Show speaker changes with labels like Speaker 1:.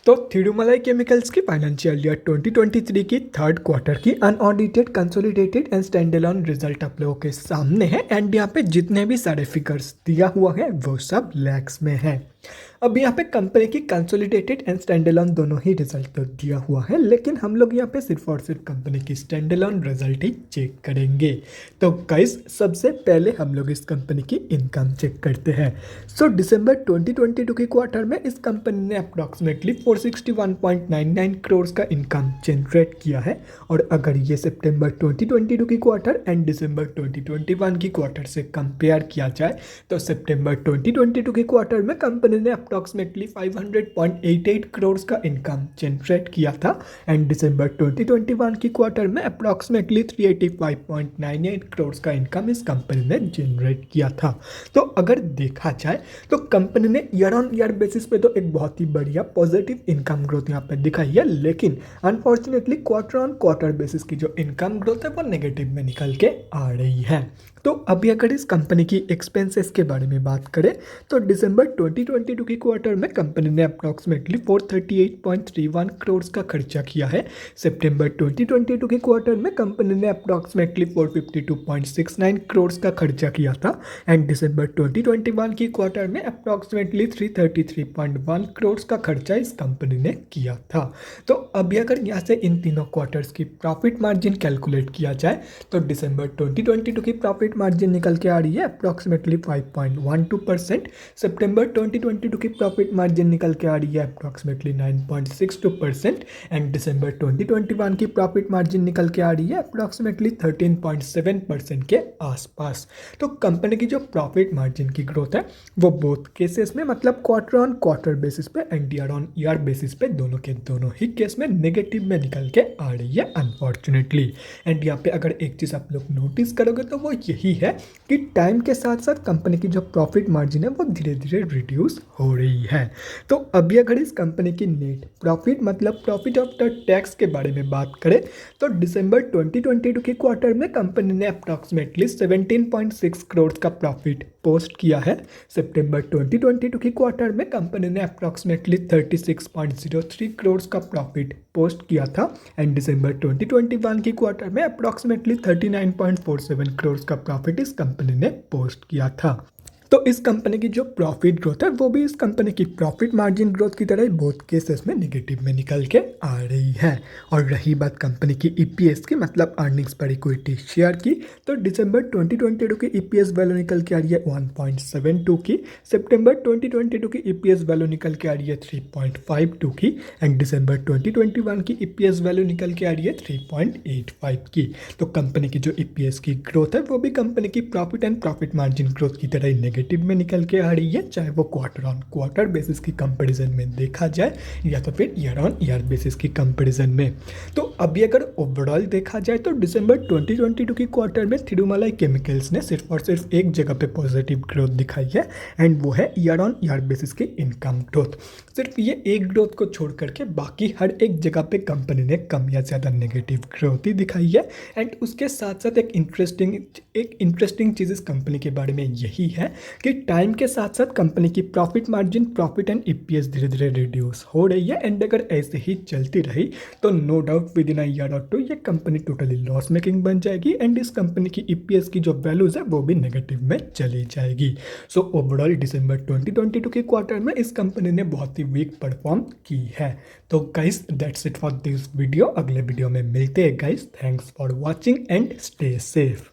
Speaker 1: तो थिरुमलाई केमिकल्स की financial year 2023 की थर्ड क्वार्टर की unaudited consolidated and standalone result आप लोगों के सामने है। एंड यहाँ पे जितने भी सारे फिगर्स दिया हुआ है वो सब लैक्स में है। अब यहाँ पे कंपनी की कंसोलिडेटेड एंड स्टैंडअलोन दोनों ही रिजल्ट तो दिया हुआ है, लेकिन हम लोग यहाँ पे सिर्फ और सिर्फ कंपनी की स्टैंडअलोन रिजल्ट ही चेक करेंगे। तो गाइस सबसे पहले हम लोग इस कंपनी की इनकम चेक करते हैं। सो दिसंबर 2022 के क्वार्टर में इस कंपनी ने अप्रॉक्सीमेटली 461.99 करोड़ का इनकम जनरेट किया है। और अगर ये सितंबर 2022 की क्वार्टर एंड दिसंबर 2021 की क्वार्टर से कंपेयर किया जाए तो सितंबर 2022 के क्वार्टर में कंपनी ने अप्रॉक्सीमेटली 500.88 करोड़ का इनकम जनरेट किया था एंड दिसंबर 2021 की क्वार्टर में अप्रॉक्सीमेटली 385.98 करोड़ का इनकम इस कंपनी ने जनरेट किया था। तो अगर देखा जाए तो कंपनी ने ईयर ऑन ईयर बेसिस पे तो एक बहुत ही बढ़िया पॉजिटिव इनकम ग्रोथ यहाँ पे दिखाई है, लेकिन unfortunately quarter on quarter basis की जो इनकम ग्रोथ है वो नेगेटिव में निकल के आ रही है। तो अभी अगर इस कंपनी की एक्सपेंसेस के बारे में बात करें तो दिसंबर 2022 की क्वार्टर में कंपनी ने अप्रॉक्सीमेटली 438.31 करोड़ का खर्चा किया है। सितंबर 2022 के क्वार्टर में कंपनी ने अप्रॉक्सीमेटली 452.69 करोड़ का खर्चा किया था एंड दिसंबर 2021 की क्वार्टर में अप्रॉक्सीमेटली 333.1 करोड़ का खर्चा इस कंपनी ने किया था। तो अभी अगर यहाँ से इन तीनों क्वार्टर्स की प्रॉफिट मार्जिन कैलकुलेट किया जाए तो दिसंबर 2022 की प्रॉफिट मार्जिन निकल के आ रही है अप्रॉक्सीमेटली 5.12%। सितंबर 2022 की प्रॉफिट मार्जिन निकल के आ रही है अप्रॉक्सीमेटली 9.62% एंड दिसंबर 2021 की प्रॉफिट मार्जिन निकल के आ रही है अप्रॉक्सीमेटली 13.7% के आसपास। तो कंपनी की जो प्रॉफिट मार्जिन की ग्रोथ है वो बोथ केसेस में मतलब क्वार्टर ऑन क्वार्टर बेसिस पे and year on year basis पे दोनों के दोनों ही केस में नेगेटिव में निकल के आ रही है अनफॉर्चुनेटली। एंड यहाँ पे अगर एक चीज़ आप लोग नोटिस करोगे तो वो यही है कि टाइम के साथ साथ कंपनी की जो प्रॉफिट मार्जिन है वो धीरे धीरे रिड्यूस हो रही है। तो अभी अगर इस कंपनी की नेट प्रॉफिट मतलब प्रॉफिट आफ्टर टैक्स के बारे में बात करें तो दिसंबर 2022 के क्वार्टर में कंपनी ने अप्रॉक्सीमेटली 17.6 करोड़ का प्रॉफिट पोस्ट किया है। सितंबर 2022 की क्वार्टर में कंपनी ने अप्रॉक्सीमेटली 36.03 करोड़ का प्रॉफिट पोस्ट किया था एंड दिसंबर 2021 की क्वार्टर में अप्रॉक्सीमेटली 39.47 करोड़ का प्रॉफिट इस कंपनी ने पोस्ट किया था। तो इस कंपनी की जो प्रॉफिट ग्रोथ है वो भी इस कंपनी की प्रॉफिट मार्जिन ग्रोथ की तरह बहुत केसेस में नेगेटिव में निकल के आ रही है। और रही बात कंपनी की ईपीएस की मतलब अर्निंग्स पर इक्विटी शेयर की तो दिसंबर 2022 की ईपीएस वैल्यू निकल के आ रही है 1.72 की। सितंबर 2022 की ईपीएस वैल्यू निकल के आ रही है 3.52 की एंड दिसंबर 2021 की ईपीएस वैल्यू निकल के आ रही है 3.85 की। तो कंपनी की जो ईपीएस की ग्रोथ है वो भी कंपनी की profit and profit margin growth की तरह नेगेटिव में निकल के आ रही है, चाहे वो क्वार्टर ऑन क्वार्टर बेसिस की कंपैरिजन में देखा जाए या तो फिर ईयर ऑन ईयर बेसिस की कंपैरिजन में। तो अभी अगर ओवरऑल देखा जाए तो दिसंबर 2022 की क्वार्टर में थिरुमलाई केमिकल्स ने सिर्फ और सिर्फ एक जगह पे पॉजिटिव ग्रोथ दिखाई है एंड वो है ईयर ऑन ईयर बेसिस की इनकम ग्रोथ। सिर्फ ये एक ग्रोथ को छोड़ करके बाकी हर एक जगह पे कंपनी ने कम या ज़्यादा नेगेटिव ग्रोथ ही दिखाई है। एंड उसके साथ साथ एक इंटरेस्टिंग चीज़ इस कंपनी के बारे में यही है कि टाइम के साथ साथ कंपनी की profit margin profit and EPS धीरे धीरे रिड्यूस हो रही है एंड अगर ऐसे ही चलती रही तो no doubt within a year और टू ये कंपनी टोटली लॉस मेकिंग बन जाएगी एंड इस कंपनी की ईपीएस की जो वैल्यूज है वो भी नेगेटिव में चली जाएगी। सो ओवरऑल दिसंबर 2022 के क्वार्टर में इस कंपनी ने बहुत ही वीक परफॉर्म की है। तो guys that's it for this video. अगले वीडियो में मिलते हैं guys. Thanks for watching and stay safe.